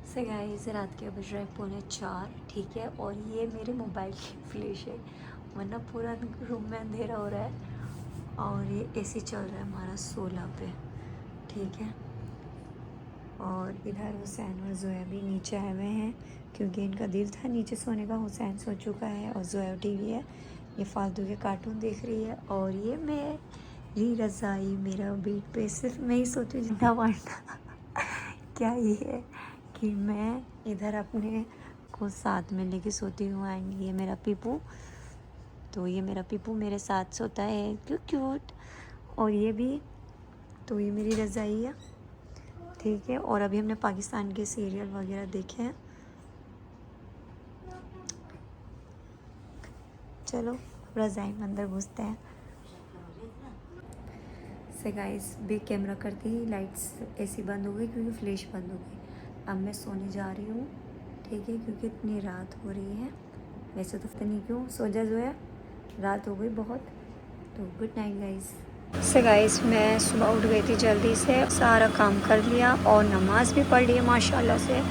से गाइस रात के बज रहे 3:45, ठीक है। और ये मेरे मोबाइल की फ्लैश है, वरना पूरा रूम में अंधेरा हो रहा है। और ये एसी चल रहा है हमारा 16 पे, ठीक है। और इधर हुसैन और जोया भी नीचे आए हुए हैं क्योंकि इनका दिल था नीचे सोने का। हुसैन सो चुका है और जोया टीवी है, ये फालतू के कार्टून देख रही है। और ये मेरी रज़ाई, मेरा बेड पे सिर्फ मैं ही सोती हूँ जिंदा वारना क्या ये है कि मैं इधर अपने को साथ में लेके सोती हूँ। एंड ये मेरा पीपू, तो ये मेरा पीपू मेरे साथ सोता है, क्यों क्यूट। और ये भी, तो ये मेरी रज़ाई है, ठीक है। और अभी हमने पाकिस्तान के सीरियल वगैरह देखे हैं। चलो रज़ाई में अंदर घुसते हैं। से गाइस बिग कैमरा करते ही लाइट्स ऐसी बंद हो गई क्योंकि फ्लैश बंद हो गई। अब मैं सोने जा रही हूँ, ठीक है, क्योंकि इतनी रात हो रही है। वैसे तो नहीं, क्यों सो जा जो है, रात हो गई बहुत। तो गुड नाइट गाइस। से गाइस मैं सुबह उठ गई थी जल्दी से, सारा काम कर लिया और नमाज भी पढ़ ली है माशाल्लाह से।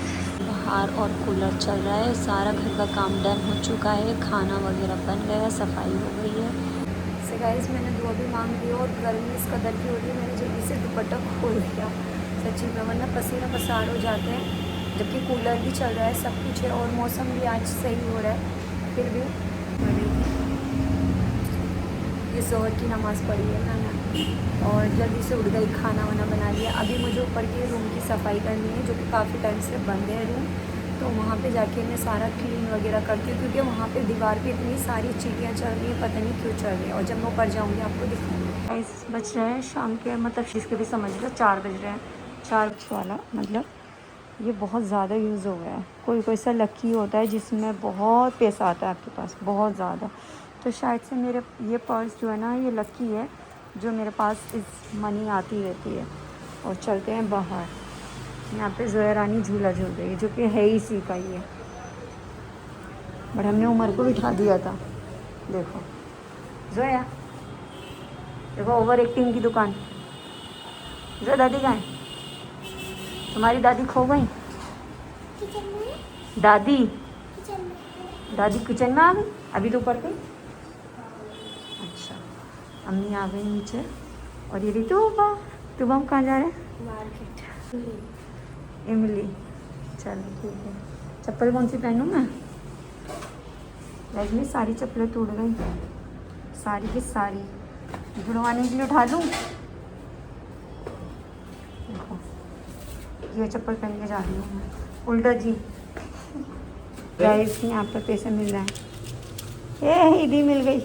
बाहर और कूलर चल रहा है, सारा घर का काम डन हो चुका है, खाना वगैरह बन गया, सफाई हो गई है। से गाइस मैंने दुआ भी मांग ली और गर्मी इस कदर की हो रही है, मैंने जल्दी से दुपट्टा खोल दिया सच्ची में, वरना पसीना पसार हो जाते हैं। जबकि कूलर भी चल रहा है, सब कुछ है और मौसम भी आज सही हो रहा है, फिर भी ये जोहर की नमाज़ पढ़ी है मैंने और जल्दी से उठ गई, खाना वाना बना लिया। अभी मुझे ऊपर के रूम की सफाई करनी है जो कि काफ़ी टाइम से बंद है रूम, तो वहाँ पे जाके मैं सारा क्लीन वगैरह करती हूँ क्योंकि वहाँ पे दीवार पे इतनी सारी चीटियाँ चल रही हैं, पता नहीं क्यों चल रही हैं। और जब मैं ऊपर जाऊँगी आपको दिखाऊँगी। इस बज रहे हैं शाम के, मतलब जिसके भी समझ लो 4 बज रहे हैं, 4 वाला मतलब ये बहुत ज़्यादा यूज़ हो गया है। कोई कोई सा लकी होता है जिसमें बहुत पैसा आता है आपके पास, बहुत ज़्यादा। तो शायद से मेरे ये पर्स जो है ना, ये लकी है जो मेरे पास इस मनी आती रहती है। और चलते हैं बाहर, यहाँ पे जोया रानी झूला झूल रही है जो कि है ही इसी का ही है, बट हमने उमर को बिठा दिया था। देखो जोया, देखो ओवर एक्टिंग की दुकान। जो दादी कहाँ है? तुम्हारी दादी खो गई? दादी दादी किचन में आ गई, अभी तो ऊपर गई। अच्छा, अम्मी आ गई नीचे। और ये रितुबा, तुबा हम कहाँ जा रहे हैं? मार्केट। इमली, चलो ठीक है। चप्पल कौन सी पहनूँ मैं? वैसे सारी चप्पलें टूट गई, सारी की सारी। धुलवाने के लिए उठा लूँ? देखो ये चप्पल पहन के जा रही हूँ मैं, उल्टा जी। गाइस यहाँ पर पैसे मिल रहे हैं, ये ईदी मिल गई।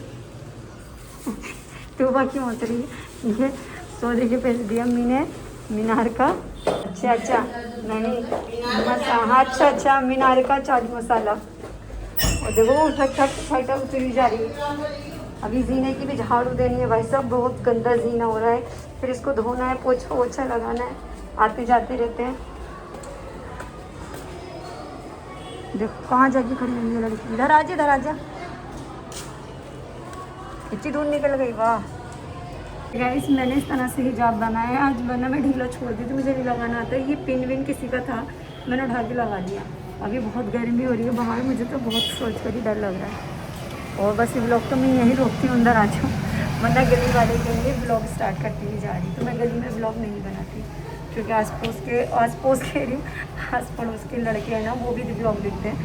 टूबा क्यों होत रही है? ये सौदे के पैसे दिया अम्मी ने मीनार का। अच्छा नहीं हाँ, अच्छा मीनार का चाट मसाला। और देखो वो ठक ठक ठक ठक उतरी जा रही है। अभी जीने की भी झाड़ू देनी है भाई साहब, बहुत गंदा जीना हो रहा है, फिर इसको धोना है, पोछा वोछा लगाना है, आते जाते रहते हैं। देखो कहाँ जाके खड़ी हुई है लड़की, इधर आ जा, इधर आ जा। इतनी दूर निकल गई, वाह। गाइस मैंने इस तरह से हिजाब बनाया है आज, वरना मैं ढीला छोड़ दी थी, मुझे नहीं लगाना आता। ये पिन विन किसी का था, मैंने उठा के लगा दिया। अभी बहुत गर्मी हो रही है बाहर, मुझे तो बहुत सोच कर ही डर लग रहा है। और बस ये ब्लॉग तो मैं यहीं रोकती हूँ, अंदर आ जाऊँ, वरना गली वाले कहेंगे ब्लॉग स्टार्ट करती हुई जा रही। तो मैं गली में ब्लॉग नहीं बनाती क्योंकि आस पड़ोस के रही आस पड़ोस के लड़के हैं ना, वो भी ब्लॉग देखते हैं,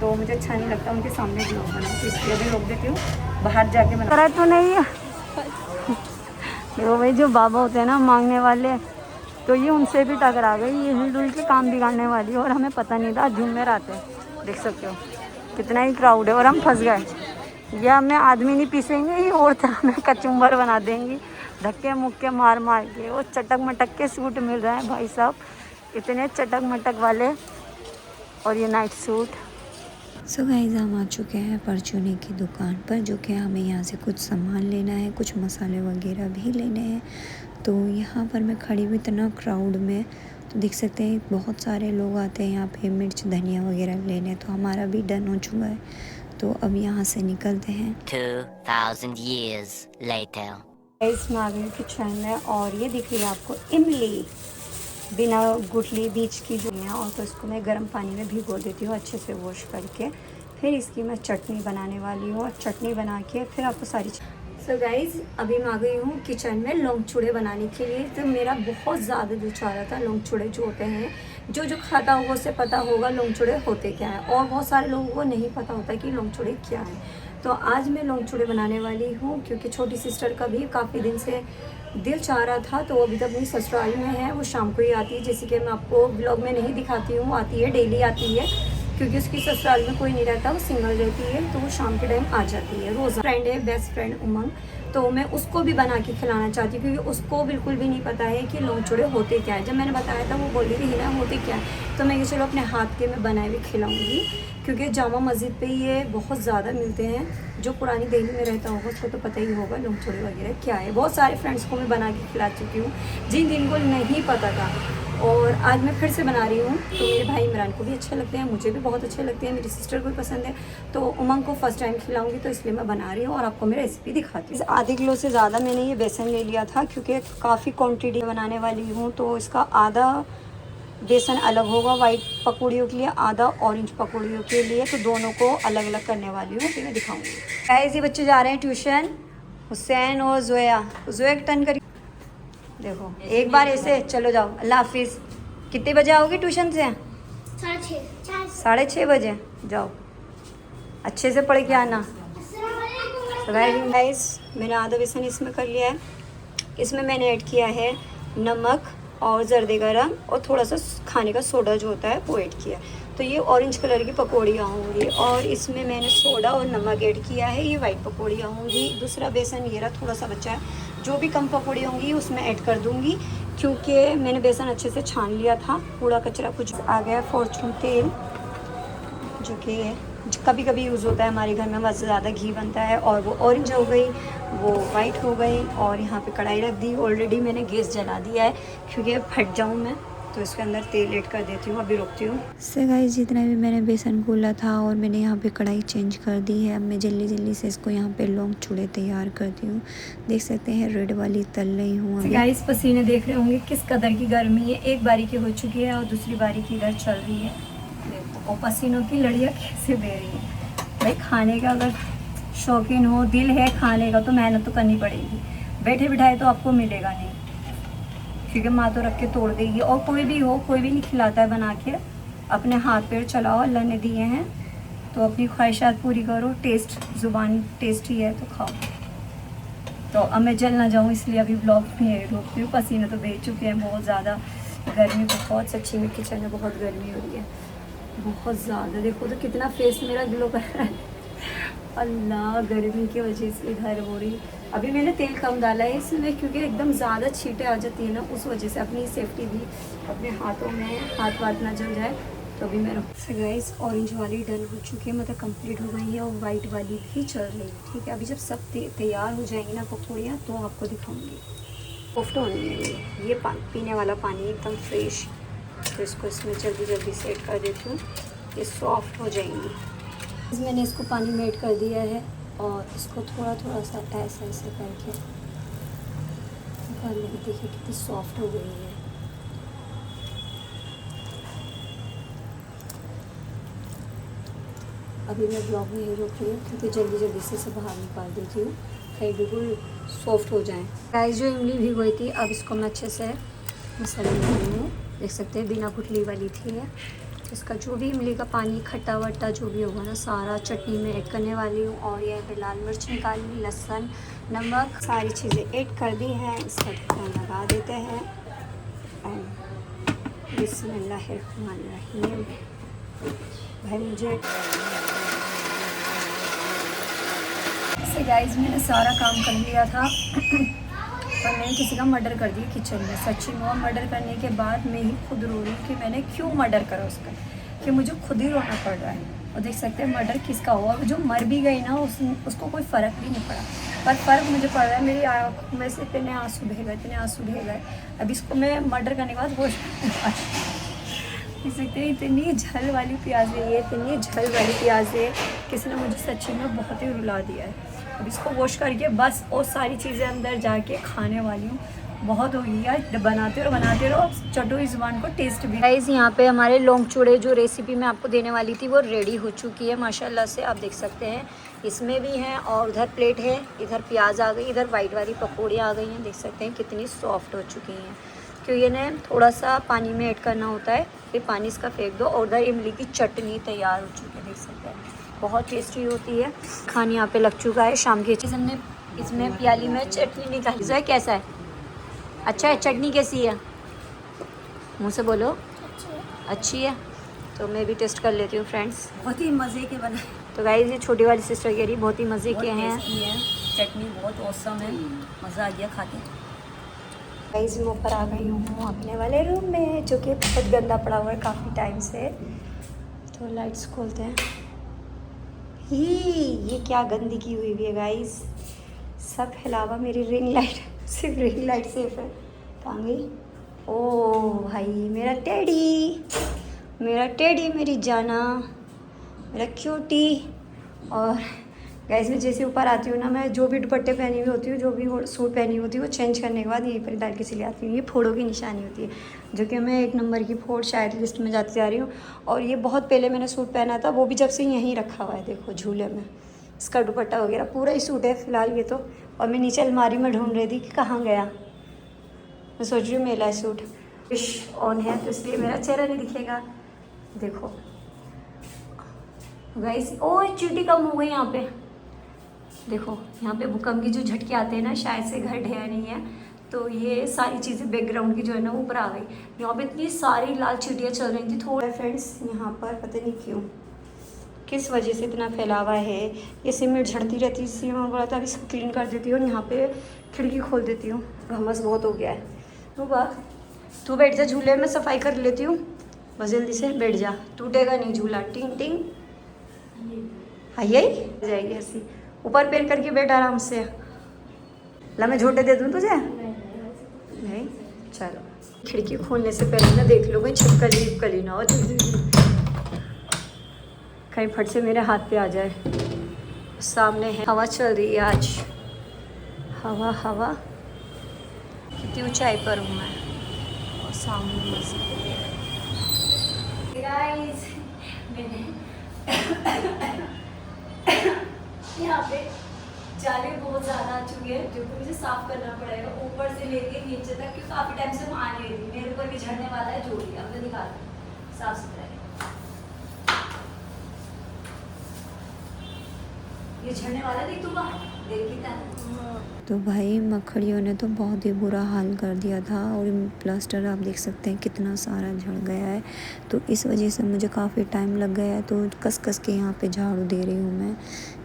तो मुझे अच्छा नहीं लगता उनके सामने ब्लॉग बनाना, तो इसलिए भी रोक देती हूँ, बाहर जाके बना। तो नहीं है देखो भाई, जो बाबा होते हैं ना मांगने वाले, तो ये उनसे भी टकरा गई, ये हिल के काम बिगाड़ने वाली। और हमें पता नहीं था, झूमर आते हैं, देख सकते हो कितना ही क्राउड है, और हम फंस गए। ये हमें आदमी नहीं पीसेंगे, ये औरतें हमें कचुम्बर बना देंगी, धक्के मुक्के मार मार के। वो चटक मटक के सूट मिल रहे हैं भाई साहब, इतने चटक मटक वाले, और ये नाइट सूट। सो गाइस हम आ चुके हैं परचूनी की दुकान पर, जो कि हमें यहाँ से कुछ सामान लेना है, कुछ मसाले वगैरह भी लेने हैं। तो यहाँ पर मैं खड़ी हुई इतना क्राउड में, तो देख सकते हैं बहुत सारे लोग आते हैं यहाँ पे मिर्च धनिया वगैरह लेने। तो हमारा भी डन हो चुका है, तो अब यहाँ से निकलते हैं। 2000 years later. गाइस मैं आ गई किचन में और ये दिख रही है आपको इमली, बिना गुठली बीच की जो है, और तो इसको मैं गर्म पानी में भिगो देती हूँ अच्छे से वॉश करके। फिर इसकी मैं चटनी बनाने वाली हूँ, और चटनी बना के फिर आपको सारी सो गाइज़ अभी मैं आ गई हूँ किचन में लौंग चूड़े बनाने के लिए। तो मेरा बहुत ज़्यादा दिल चाह रहा था लौंग चूड़े जो होते हैं, जो खाता होगा उसे पता होगा लौंग चूड़े होते क्या है, और बहुत सारे लोगों को नहीं पता होता कि लौंग चूड़े क्या है। तो आज मैं लौंग चूड़े बनाने वाली हूँ, क्योंकि छोटी सिस्टर का भी काफ़ी दिन से दिल चाह रहा था। तो वो अभी तक अपनी ससुराल में है, वो शाम को ही आती है, जैसे कि मैं आपको ब्लॉग में नहीं दिखाती हूँ, आती है डेली आती है, क्योंकि उसकी ससुराल में कोई नहीं रहता, वो सिंगल रहती है। तो वो शाम के टाइम आ जाती है। रोज़ा फ्रेंड है, बेस्ट फ्रेंड उमंग, तो मैं उसको भी बना के खिलाना चाहती हूँ, क्योंकि उसको बिल्कुल भी नहीं पता है कि लौंग चूड़े होते क्या है। जब मैंने बताया था वो बोली रही ना होते क्या है, तो मैं ये चलो अपने हाथ के मैं बनाए हुए खिलाऊँगी, क्योंकि जामा मस्जिद पे ये बहुत ज़्यादा मिलते हैं। जो पुरानी दिल्ली में रहता होगा उसको तो पता ही होगा लौंग चूड़े वगैरह क्या है। बहुत सारे फ्रेंड्स को मैं बना के खिला चुकी हूँ जिनको नहीं पता था, और आज मैं फिर से बना रही हूँ। तो मेरे भाई इमरान को भी अच्छे लगते हैं, मुझे भी बहुत अच्छे लगते हैं, मेरी सिस्टर को भी पसंद है। तो उमंग को फर्स्ट टाइम खिलाऊंगी, तो इसलिए मैं बना रही हूँ और आपको मैं रेसिपी दिखाती हूँ। आधे किलो से ज़्यादा मैंने ये बेसन ले लिया था, क्योंकि काफ़ी क्वान्टिटी बनाने वाली हूँ। तो इसका आधा बेसन अलग होगा वाइट पकौड़ियों के लिए, आधा ऑरेंज पकौड़ियों के लिए, तो दोनों को अलग अलग करने वाली हूँ। फिर मैं दिखाऊँगी। गाइस ये बच्चे जा रहे हैं ट्यूशन, हुसैन और जोया टर्न करी। देखो एक बार ऐसे चलो जाओ, अल्लाह हाफिज़। कितने बजे आओगे ट्यूशन से? 6:30 बजे जाओ, अच्छे से पढ़ के आना। गाइस मैंने आधा बेसन इसमें कर लिया है। इसमें मैंने ऐड किया है नमक और जर्दे का रंग, और थोड़ा सा खाने का सोडा जो होता है वो ऐड किया। तो ये ऑरेंज कलर की पकौड़ियाँ होंगी, और इसमें मैंने सोडा और नमक ऐड किया है, ये वाइट पकौड़ियाँ होंगी। दूसरा बेसन ये रहा, थोड़ा सा बचा है, जो भी कम पकौड़ी होंगी उसमें ऐड कर दूँगी, क्योंकि मैंने बेसन अच्छे से छान लिया था, कूड़ा कचरा कुछ आ गया। फॉर्चून तेल जो कि कभी कभी यूज़ होता है हमारे घर में, बस ज़्यादा घी बनता है, और वो ऑरेंज हो गई, वो वाइट हो गई। और यहाँ पे कढ़ाई रख दी, ऑलरेडी मैंने गैस जला दिया है, क्योंकि फट जाऊँ मैं, तो इसके अंदर तेल ऐड कर देती हूँ। अभी रुकती हूँ। से गाइस जितना भी मैंने बेसन घोला था, और मैंने यहाँ पे कढ़ाई चेंज कर दी है। अब मैं जल्दी जल्दी से इसको यहाँ पे लौंग चूड़े तैयार करती हूँ। देख सकते हैं रेड वाली तल रही हूँ अभी। गाइस पसीने देख रहे होंगे किस कदर की गर्मी है। एक बारी की हो चुकी है और दूसरी बारी की इधर चल रही है। देखो और पसीनों की लड़ियाँ कैसे बह रही है। भाई खाने का अगर शौकीन हो, दिल है खाने का, तो मेहनत तो करनी पड़ेगी। बैठे बिठाए तो आपको मिलेगा नहीं, क्योंकि माँ तो रख के तोड़ देगी। और कोई भी हो, कोई भी नहीं खिलाता है बना के। अपने हाथ पैर चलाओ, अल्लाह ने दिए हैं तो अपनी ख्वाहिशात पूरी करो। टेस्ट ज़ुबान टेस्टी है तो खाओ। तो अब मैं जल ना जाऊँ इसलिए अभी ब्लॉग में रोकती हूँ। पसीने तो बह चुके हैं बहुत ज़्यादा, गर्मी बहुत सच्ची में किचन में बहुत गर्मी हो रही है, बहुत ज़्यादा। देखो तो कितना फेस मेरा ग्लो कर रहा है। अल्लाह गर्मी की वजह से इधर हो रही। अभी मैंने तेल कम डाला है इसमें, क्योंकि एकदम ज़्यादा छींटे आ जाती है ना, उस वजह से अपनी सेफ्टी भी अपने हाथों में, हाथ वाथ ना जल जाए। तो अभी मैं गाइस ऑरेंज वाली डन हो चुकी है, मतलब कंप्लीट हो गई है, और वाइट वाली भी चल रही है। ठीक है, अभी जब सब तैयार हो जाएंगी ना पकौड़ियाँ, तो आपको दिखाऊंगी। सॉफ्ट होनी है ये पीने वाला पानी एकदम फ्रेश। तो इसको इसमें जल्दी जल्दी से ऐड कर देती हूँ, ये सॉफ्ट हो जाएंगी। मैंने इसको पानी में ऐड कर दिया है, और इसको थोड़ा थोड़ा सा ऐसे ऐसे करके निकाल लेंगे। देखिए कितनी सॉफ्ट हो गई है। अभी मैं ब्लॉग में ही रोक रही हूँ, क्योंकि जल्दी जल्दी से इसे बाहर निकाल देती हूँ, कहीं बिल्कुल सॉफ्ट हो जाए। गाइस जो इमली भिगोई थी, अब इसको मैं अच्छे से मसाला बना रही हूँ। देख सकते हैं बिना गुठली वाली थी है। इसका जो भी इमली का पानी, खट्टा वट्टा जो भी होगा ना, सारा चटनी में ऐड करने वाली हूँ। और यहाँ पे लाल मिर्च निकाली, लहसुन, नमक, सारी चीज़ें ऐड कर दी हैं। इसका ढक्कन लगा देते हैं। एंड बिस्मिल्लाहिर्रहमानिर्रहीम। भाई मुझे गाइस मैंने सारा काम कर लिया था और मैंने किसी का मर्डर कर दिया किचन में। सच्ची में मर्डर करने के बाद मैं ही खुद रो रही हूँ कि मैंने क्यों मर्डर करा उसका, कि मुझे खुद ही रोना पड़ रहा है। और देख सकते हैं मर्डर किसका हुआ। जो मर भी गई ना, उसको कोई फ़र्क भी नहीं पड़ा, पर फ़र्क मुझे पड़ रहा है। मेरी आँखों में से इतने आंसू बह गए, इतने आंसू बह गए। अब इसको मैं मर्डर करने के बाद होश देख सकते हैं। इतनी झल वाली प्याज है ये, इतनी झल वाली प्याज है, किसी ने मुझे सच्ची में बहुत ही रुला दिया है। अब इसको वॉश करके बस और सारी चीज़ें अंदर जाके खाने वाली हूँ। बहुत हो गई यार, बनाते रहो, चटो इस ज़ुबान को, टेस्ट भी। गाइस यहाँ पे हमारे लौंग चूड़े जो रेसिपी मैं आपको देने वाली थी वो रेडी हो चुकी है माशाल्लाह से, आप देख सकते हैं। इसमें भी हैं और उधर प्लेट है, इधर प्याज आ गई, इधर वाइट वाली पकौड़ियाँ आ गई हैं, देख सकते हैं कितनी सॉफ्ट हो चुकी हैं। क्योंकि इन्हें थोड़ा सा पानी में ऐड करना होता है, फिर पानी इसका फेंक दो। और उधर इमली की चटनी तैयार हो चुकी है, देख सकते हैं बहुत टेस्टी होती है। खाने यहाँ पे लग चुका है शाम की चीज़। हमने इसमें प्याली में चटनी निकाली है, कैसा है? अच्छा है? चटनी कैसी है? मुँह से बोलो। अच्छी है। तो मैं भी टेस्ट कर लेती हूँ फ्रेंड्स। बहुत ही मज़े के बने। तो गाइस ये छोटी वाली सिस्टर कह रही बहुत ही मज़े के हैं। चटनी बहुत औसम है, मज़ा आ गया खा के। गाइस मैं ऊपर आ गई हूँ अपने वाले रूम में, जो कि बहुत गंदा पड़ा हुआ है काफ़ी टाइम से। तो लाइट्स खोलते हैं। ही ये क्या गंदगी हुई हुई है गाइस, सब अलावा मेरी रिंग लाइट, सिर्फ रिंग लाइट सेफ है। कहाँ गई? ओ भाई मेरा टेडी, मेरी जाना, मेरा क्यूटी। और गाइस मैं जैसे ऊपर आती हूँ ना, मैं जो भी दुपट्टे पहनी हुई होती हूँ, जो भी सूट पहनी होती हूँ, वो चेंज करने के बाद यहीं पर डाल के चली आती हूँ। ये फोड़ों की निशानी होती है, जो कि मैं 1 नंबर की फोड़ शायद लिस्ट में जाती जा रही हूँ। और ये बहुत पहले मैंने सूट पहना था, वो भी जब से यहीं रखा हुआ है, देखो झूले में। इसका दुपट्टा वगैरह पूरा ही सूट है फ़िलहाल ये तो। और मैं नीचे अलमारी में ढूंढ रही थी कि कहाँ गया। मैं सोच रही हूँ मेरा सूट फिश ऑन है, तो इसलिए मेरा चेहरा नहीं दिखेगा। देखो गाइस, ओ चींटी कम हो गई यहाँ पे। देखो यहाँ पे भूकंप की जो झटके आते हैं ना, शायद से घर ढह नहीं है, तो ये सारी चीज़ें बैकग्राउंड की जो है ना ऊपर आ गई। यहाँ पे इतनी सारी लाल चींटियाँ चल रही थी। थोड़ा फ्रेंड्स यहाँ पर पता नहीं क्यों, किस वजह से इतना फैलावा है। ये सीमेंट झड़ती रहती है, इसलिए मैं बोला था अभी इसको क्लीन कर देती हूँ और यहाँ पे खिड़की खोल देती हूँ। घमस बहुत हो गया है। तू बैठ जा झूले में, सफाई कर लेती हूँ, बस जल्दी से बैठ जा, टूटेगा नहीं झूला। टिंग टिंग यही जाएगी ऐसी। ऊपर पैर करके बैठ आराम से। ला मैं झोटे दे दूँ तुझे? नहीं, चलो। खिड़की खोलने से पहले ना देख लो कहीं छिपकली ना हो, कहीं फट से मेरे हाथ पे आ जाए। सामने है, हवा चल रही है आज, हवा। कितनी ऊंचाई पर हूँ मैं, और सामने मस्जिद है। गाइस मैंने यहाँ पे जाले बहुत ज़्यादा आ चुके हैं, जो कि मुझे साफ़ करना पड़ेगा ऊपर से लेके नीचे तक, क्योंकि काफ़ी टाइम से वहाँ आ रही थी। मेरे ऊपर भी झड़ने वाला है जोड़ी, अब मैं निकाल साफ सुथरा है। ये झड़ने वाला देख, तू बाहर देख कितना। तो भाई मकड़ियों ने तो बहुत ही बुरा हाल कर दिया था, और प्लास्टर आप देख सकते हैं कितना सारा झड़ गया है। तो इस वजह से मुझे काफ़ी टाइम लग गया है, तो कस के यहाँ पे झाड़ू दे रही हूँ मैं,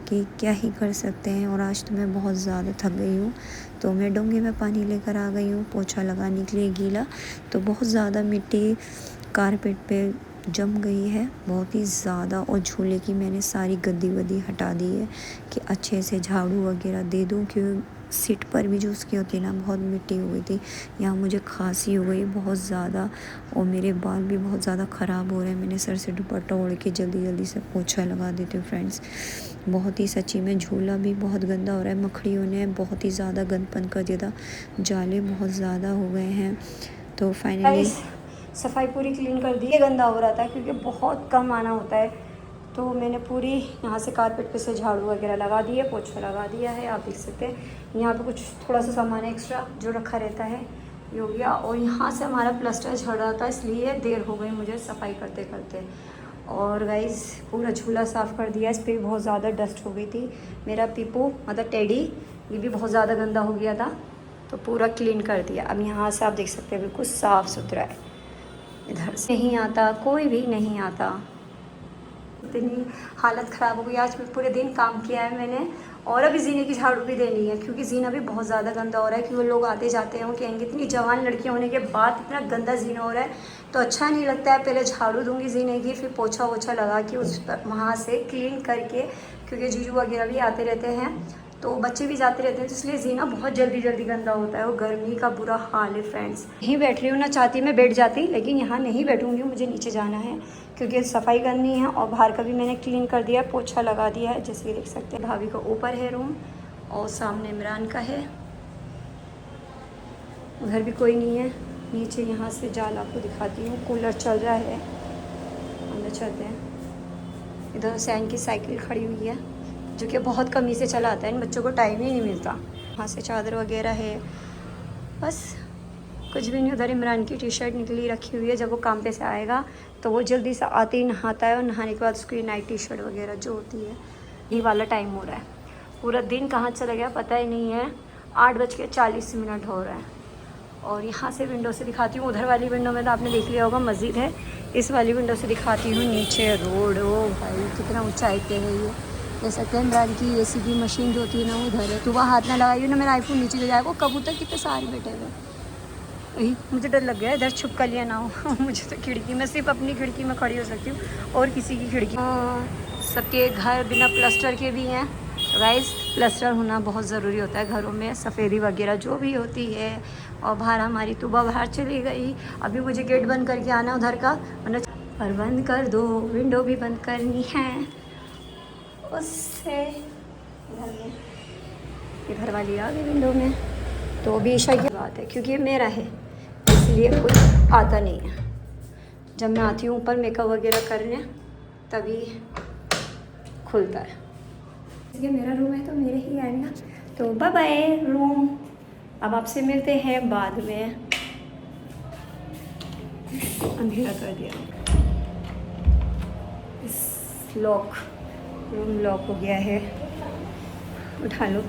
कि क्या ही कर सकते हैं। और आज तो मैं बहुत ज़्यादा थक गई हूँ, तो मैं डोंगे में पानी लेकर आ गई हूँ पोछा लगाने के लिए गीला। तो बहुत ज़्यादा मिट्टी कारपेट पे जम गई है, बहुत ही ज़्यादा। और झूले की मैंने सारी गद्दी वद्दी हटा दी है कि अच्छे से झाड़ू वगैरह दे दूँ, क्योंकि सीट पर भी जो उसकी होती है ना, बहुत मिट्टी हो गई थी। यहाँ मुझे खांसी हो गई बहुत ज़्यादा, और मेरे बाल भी बहुत ज़्यादा ख़राब हो रहे हैं। मैंने सर से दुपट्टा ओढ़ के जल्दी से पोछा लगा देती हूँ फ्रेंड्स। बहुत ही सच्ची में झूला भी बहुत गंदा हो रहा है, मकड़ियों ने बहुत ही ज़्यादा गंदपन कर दिया था, जाले बहुत ज़्यादा हो गए हैं। तो फाइनली सफाई पूरी क्लीन कर दी। ये गंदा हो रहा था क्योंकि बहुत कम आना होता है, तो मैंने पूरी यहाँ से कारपेट पे से झाड़ू वगैरह लगा दी है, पोछा लगा दिया है। आप देख सकते हैं यहाँ पे कुछ थोड़ा सा सामान एक्स्ट्रा जो रखा रहता है ये हो गया। और यहाँ से हमारा प्लास्टर झड़ रहा था, इसलिए देर हो गई मुझे सफाई करते करते। और गाइस पूरा झूला साफ़ कर दिया, इस पर बहुत ज़्यादा डस्ट हो गई थी। मेरा पीपू मतलब टेडी, ये भी बहुत ज़्यादा गंदा हो गया था, तो पूरा क्लीन कर दिया। अब यहाँ से आप देख सकते हैं बिल्कुल साफ़ सुथरा है। इधर से नहीं आता, कोई भी नहीं आता। इतनी हालत ख़राब हो गई। आज मैं पूरे दिन काम किया है मैंने, और अभी जीने की झाड़ू भी देनी है, क्योंकि जीना भी बहुत ज़्यादा गंदा हो रहा है। क्योंकि लोग आते जाते हैं, वो कहेंगे इतनी जवान लड़कियां होने के बाद इतना गंदा जीना हो रहा है, तो अच्छा नहीं लगता है। पहले झाड़ू दूंगी जीने की, फिर पोछा वोछा लगा के उस पर वहाँ से क्लीन करके, क्योंकि जीजू वगैरह भी आते रहते हैं, तो बच्चे भी जाते रहते हैं, तो इसलिए जीना बहुत जल्दी गंदा होता है। और गर्मी का बुरा हाल है फ्रेंड्स। यहीं बैठ रही हूँ ना, चाहती मैं बैठ जाती, लेकिन यहाँ नहीं बैठूँगी, मुझे नीचे जाना है क्योंकि सफाई करनी है। और बाहर का भी मैंने क्लीन कर दिया है, पोछा लगा दिया है, जैसे देख सकते हैं। भाभी का ऊपर है रूम और सामने इमरान का है। उधर भी कोई नहीं है। नीचे यहाँ से जाल आपको दिखाती हूँ, कूलर चल रहा है। अंदर चलते हैं। इधर सैन की साइकिल खड़ी हुई है जो कि बहुत कमी से चलाता है, इन बच्चों को टाइम ही नहीं मिलता। वहाँ से चादर वगैरह है, बस कुछ भी नहीं। उधर इमरान की टी शर्ट निकली रखी हुई है, जब वो काम पे से आएगा तो वो जल्दी से आते ही नहाता है और नहाने के बाद उसको ये नाइट टी शर्ट वगैरह जो होती है, ये वाला टाइम हो रहा है। पूरा दिन कहाँ चला गया पता ही नहीं है। 8:40 हो रहा है। और यहाँ से विंडो से दिखाती हूँ, उधर वाली विंडो में तो आपने देख लिया होगा मस्जिद है, इस वाली विंडो से दिखाती हूँ नीचे रोड। ओ भाई कितना ऊंचाई पे है ये। देख सकते हैं इमरान की एसी की मशीन जो होती है ना वो उधर है। तो वह हाथ ना लगाइए ना, मेरा आईफोन नीचे गिर जाएगा। कबूतर कितने सारे बैठे हुए, वही मुझे डर लग गया इधर छुप कर लिया ना हो। मुझे तो खिड़की में, सिर्फ अपनी खिड़की में खड़ी हो सकती हूँ और किसी की खिड़की। सबके घर बिना प्लास्टर के भी हैं। गाइस प्लास्टर होना बहुत ज़रूरी होता है घरों में, सफ़ेदी वगैरह जो भी होती है। और बाहर हमारी तुबा बाहर चली गई, अभी मुझे गेट बंद करके आना उधर का, वरना और बंद कर दो, विंडो भी बंद करनी है उससे। घर वाली आ गई विंडो में, तो भी ईशा की बात है क्योंकि ये मेरा है इसलिए कोई आता नहीं है। जब मैं आती हूँ ऊपर मेकअप वगैरह करने तभी खुलता है। ये मेरा रूम है तो मेरे ही है ना। तो बाय बाय रूम, अब आपसे मिलते हैं बाद में। अंधेरा कर दिया, इस लॉक, रूम लॉक हो गया है। उठा लो।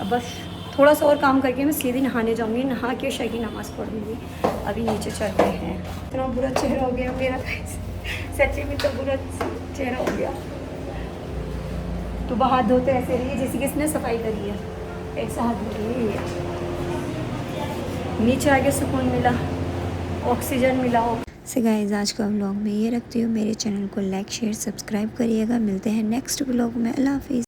अब बस थोड़ा सा और काम करके मैं सीधी नहाने जाऊंगी, नहा के शाही की नमाज़ पढ़ूंगी। अभी नीचे चलते हैं। इतना बुरा चेहरा हो गया मेरा, सच्ची में तो बुरा चेहरा हो गया। तो हाथ धोते ऐसे रहिए जैसे कि इसने सफाई करी है, ऐसा हाथ धो रही है। नीचे आके सुकून मिला, ऑक्सीजन मिला। से गाइस आज का व्लॉग मैं ये रखती हूँ। मेरे चैनल को लाइक शेयर सब्सक्राइब करिएगा। मिलते हैं नेक्स्ट व्लॉग में। अल्लाह हाफिज़।